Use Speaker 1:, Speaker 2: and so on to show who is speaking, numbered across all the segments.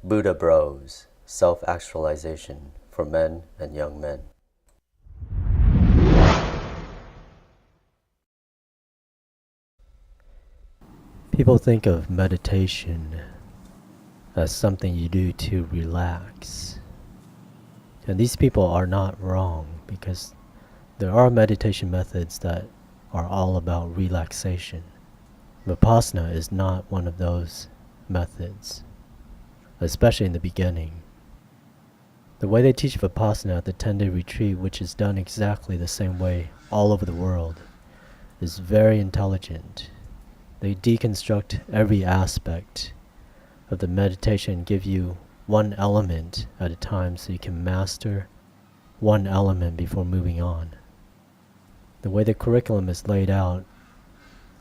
Speaker 1: Buddha Bros, Self-Actualization for Men and Young Men. People think of meditation as something you do to relax. And these people are not wrong, because there are meditation methods that are all about relaxation. Vipassana is not one of those methods, especially in the beginning. The way they teach Vipassana at the 10-day retreat, which is done exactly the same way all over the world, is very intelligent. They deconstruct every aspect of the meditation and give you one element at a time so you can master one element before moving on. The way the curriculum is laid out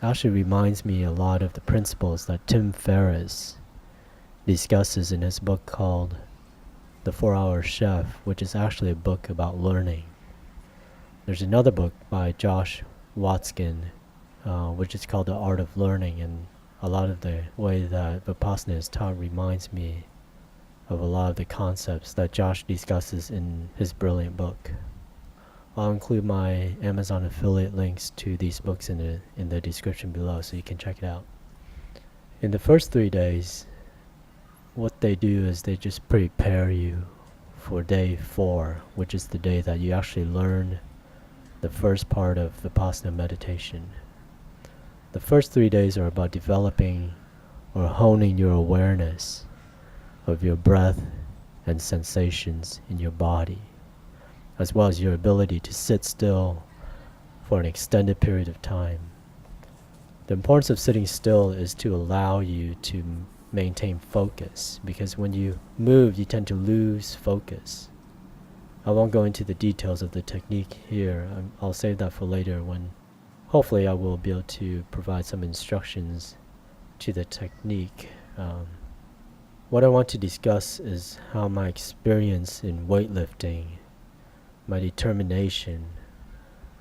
Speaker 1: actually reminds me a lot of the principles that Tim Ferriss discusses in his book called The 4-Hour Chef, which is actually a book about learning. There's another book by Josh Watkin, which is called The Art of Learning, and a lot of the way that Vipassana is taught reminds me of a lot of the concepts that Josh discusses in his brilliant book. I'll include my Amazon affiliate links to these books in the description below so you can check it out. In the first 3 days, what they do is they just prepare you for day 4, which is the day that you actually learn the first part of Vipassana meditation. The first 3 days are about developing or honing your awareness of your breath and sensations in your body, as well as your ability to sit still for an extended period of time. The importance of sitting still is to allow you to maintain focus, because when you move, you tend to lose focus. I won't go into the details of the technique here. I'll save that for later, when hopefully I will be able to provide some instructions to the technique. What I want to discuss is how my experience in weightlifting, my determination,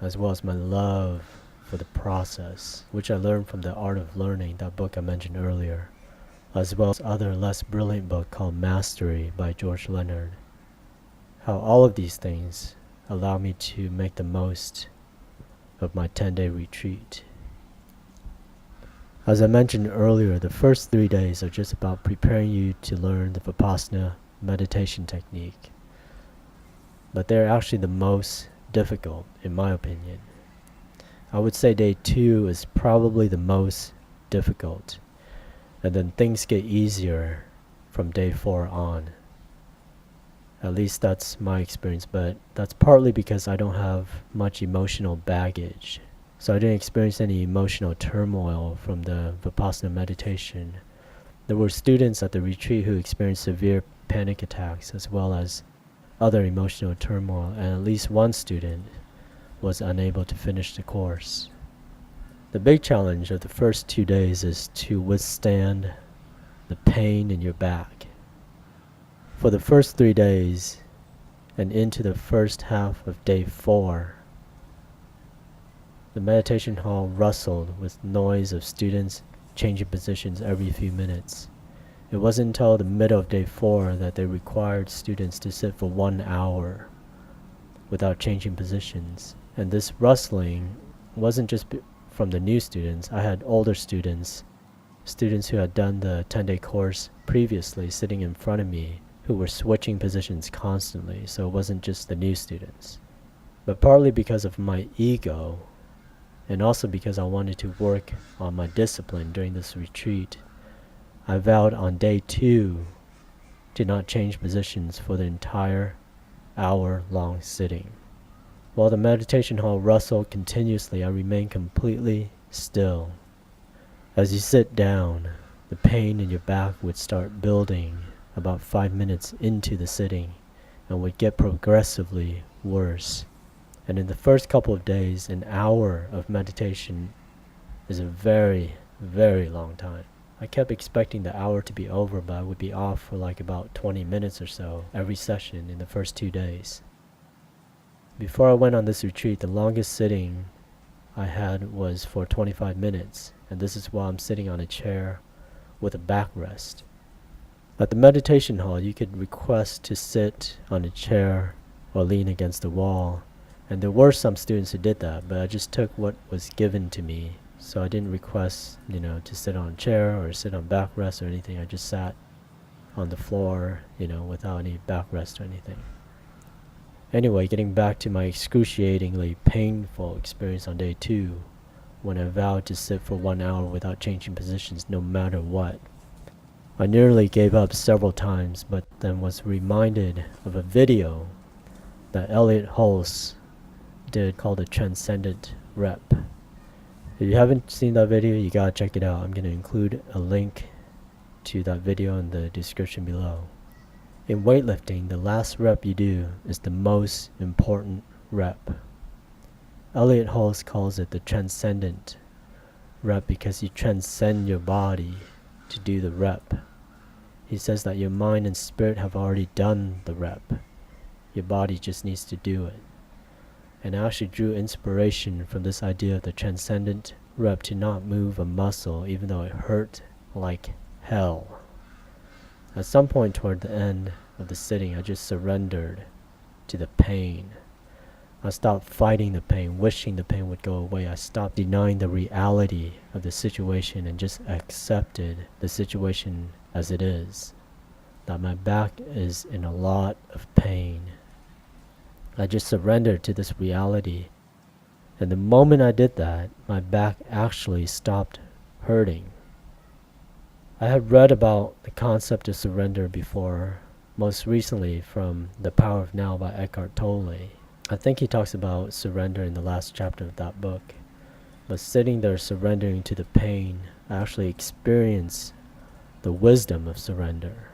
Speaker 1: as well as my love for the process, which I learned from The Art of Learning, that book I mentioned earlier, as well as other less brilliant book called Mastery by George Leonard, how all of these things allow me to make the most of my 10-day retreat. As I mentioned earlier, the first 3 days are just about preparing you to learn the Vipassana meditation technique. But they're actually the most difficult, in my opinion. I would say day 2 is probably the most difficult, and then things get easier from day 4 on. At least that's my experience, but that's partly because I don't have much emotional baggage. So I didn't experience any emotional turmoil from the Vipassana meditation. There were students at the retreat who experienced severe panic attacks as well as other emotional turmoil, and at least one student was unable to finish the course. The big challenge of the first 2 days is to withstand the pain in your back. For the first 3 days and into the first half of day 4, the meditation hall rustled with noise of students changing positions every few minutes. It wasn't until the middle of day 4 that they required students to sit for 1 hour without changing positions. And this rustling wasn't just from the new students. I had older students who had done the 10-day course previously sitting in front of me, who were switching positions constantly, so it wasn't just the new students. But partly because of my ego, and also because I wanted to work on my discipline during this retreat, I vowed on day 2 to not change positions for the entire hour-long sitting. While the meditation hall rustled continuously, I remained completely still. As you sit down, the pain in your back would start building about 5 minutes into the sitting and would get progressively worse. And in the first couple of days, an hour of meditation is a very, very long time. I kept expecting the hour to be over, but I would be off for like about 20 minutes or so every session in the first 2 days. Before I went on this retreat, the longest sitting I had was for 25 minutes, and this is while I'm sitting on a chair with a backrest. At the meditation hall, you could request to sit on a chair or lean against the wall. And there were some students who did that, but I just took what was given to me. So I didn't request, to sit on a chair or sit on backrest or anything. I just sat on the floor, without any backrest or anything. Anyway, getting back to my excruciatingly painful experience on day 2, when I vowed to sit for 1 hour without changing positions no matter what. I nearly gave up several times, but then was reminded of a video that Elliott Hulse did called the Transcendent Rep. If you haven't seen that video, you gotta check it out. I'm gonna include a link to that video in the description below. In weightlifting, the last rep you do is the most important rep. Elliott Hulse calls it the transcendent rep because you transcend your body to do the rep. He says that your mind and spirit have already done the rep. Your body just needs to do it. And I actually drew inspiration from this idea of the transcendent rep to not move a muscle even though it hurt like hell. At some point toward the end of the sitting, I just surrendered to the pain. I stopped fighting the pain, wishing the pain would go away. I stopped denying the reality of the situation and just accepted the situation as it is. That my back is in a lot of pain. I just surrendered to this reality. And the moment I did that, my back actually stopped hurting. I had read about the concept of surrender before, most recently from The Power of Now by Eckhart Tolle. I think he talks about surrender in the last chapter of that book. But sitting there surrendering to the pain, I actually experienced the wisdom of surrender.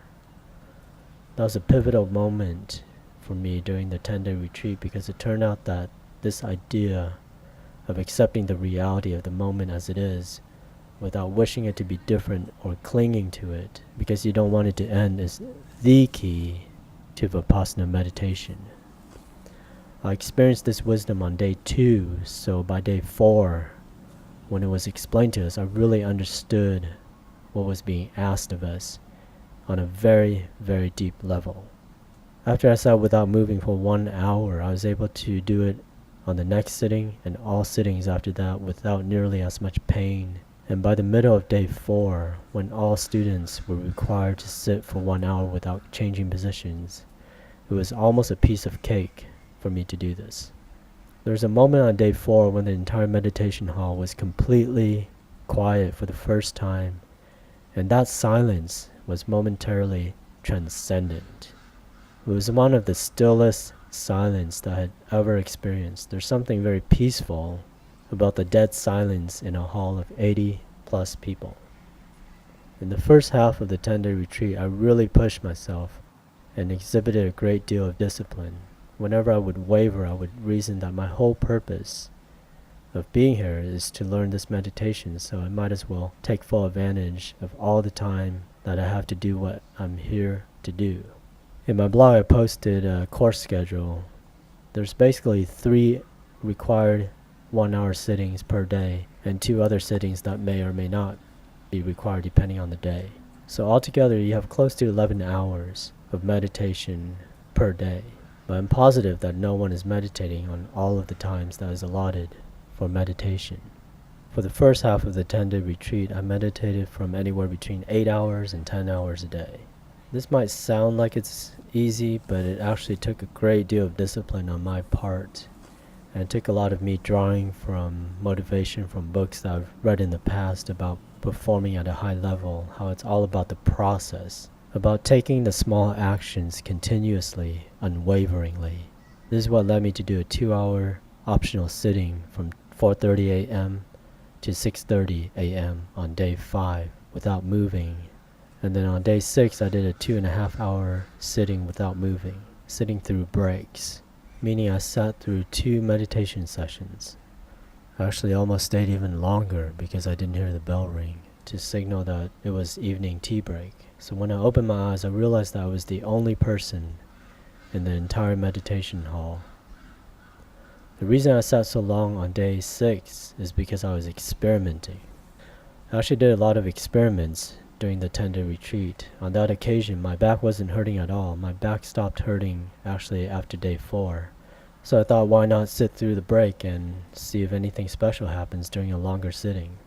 Speaker 1: That was a pivotal moment for me during the 10-day retreat because it turned out that this idea of accepting the reality of the moment as it is without wishing it to be different or clinging to it because you don't want it to end is the key to Vipassana meditation. I experienced this wisdom on day 2, so by day 4, when it was explained to us, I really understood what was being asked of us on a very, very deep level. After I sat without moving for 1 hour, I was able to do it on the next sitting and all sittings after that without nearly as much pain. And by the middle of day 4, when all students were required to sit for 1 hour without changing positions, it was almost a piece of cake for me to do this. There was a moment on day 4 when the entire meditation hall was completely quiet for the first time, and that silence was momentarily transcendent. It was one of the stillest silence that I had ever experienced. There's something very peaceful about the dead silence in a hall of 80 plus people. In the first half of the 10-day retreat, I really pushed myself and exhibited a great deal of discipline. Whenever I would waver, I would reason that my whole purpose of being here is to learn this meditation, so I might as well take full advantage of all the time that I have to do what I'm here to do. In my blog, I posted a course schedule. There's basically 3 required 1-hour sittings per day and 2 other sittings that may or may not be required depending on the day. So altogether you have close to 11 hours of meditation per day. But I'm positive that no one is meditating on all of the times that is allotted for meditation. For the first half of the 10-day retreat, I meditated from anywhere between 8 hours and 10 hours a day. This might sound like it's easy, but it actually took a great deal of discipline on my part. And it took a lot of me drawing from motivation from books that I've read in the past about performing at a high level, how it's all about the process, about taking the small actions continuously, unwaveringly. This is what led me to do a 2-hour optional sitting from 4:30 a.m. to 6:30 a.m. on day 5 without moving. And then on day 6 I did a 2.5-hour sitting without moving, sitting through breaks, meaning I sat through 2 meditation sessions. I actually almost stayed even longer because I didn't hear the bell ring to signal that it was evening tea break. So when I opened my eyes, I realized that I was the only person in the entire meditation hall. The reason I sat so long on day 6 is because I was experimenting. I actually did a lot of experiments during the 10-day retreat. On that occasion, my back wasn't hurting at all. My back stopped hurting actually after day 4. So I thought, why not sit through the break and see if anything special happens during a longer sitting.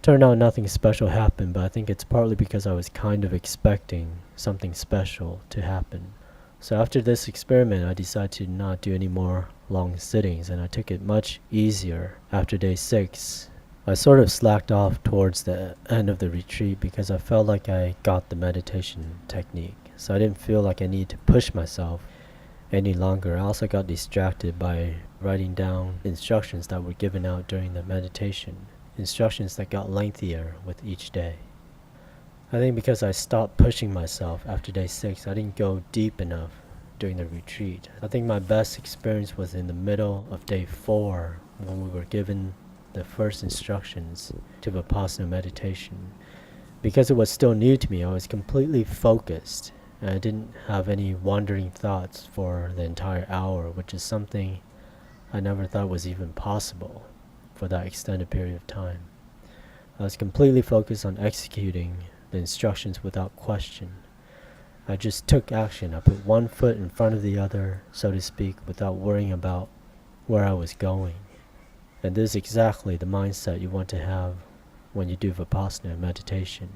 Speaker 1: Turned out nothing special happened, but I think it's partly because I was kind of expecting something special to happen. So after this experiment, I decided to not do any more long sittings, and I took it much easier after day 6. I sort of slacked off towards the end of the retreat because I felt like I got the meditation technique. So I didn't feel like I needed to push myself any longer. I also got distracted by writing down instructions that were given out during the meditation. Instructions that got lengthier with each day. I think because I stopped pushing myself after day 6, I didn't go deep enough during the retreat. I think my best experience was in the middle of day 4 when we were given the first instructions to Vipassana meditation. Because it was still new to me, I was completely focused and I didn't have any wandering thoughts for the entire hour, which is something I never thought was even possible for that extended period of time. I was completely focused on executing the instructions without question. I just took action. I put one foot in front of the other, so to speak, without worrying about where I was going. And this is exactly the mindset you want to have when you do Vipassana meditation.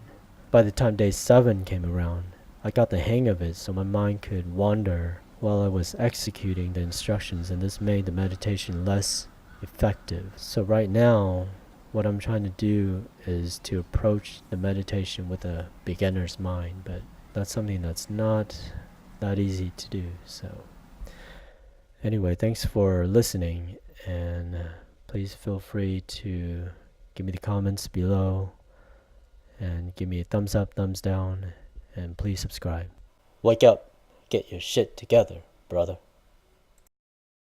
Speaker 1: By the time day 7 came around, I got the hang of it so my mind could wander while I was executing the instructions, and this made the meditation less effective. So right now, what I'm trying to do is to approach the meditation with a beginner's mind, but that's something that's not that easy to do. So anyway, thanks for listening, and please feel free to give me the comments below and give me a thumbs up, thumbs down, and please subscribe. Wake up, get your shit together, brother.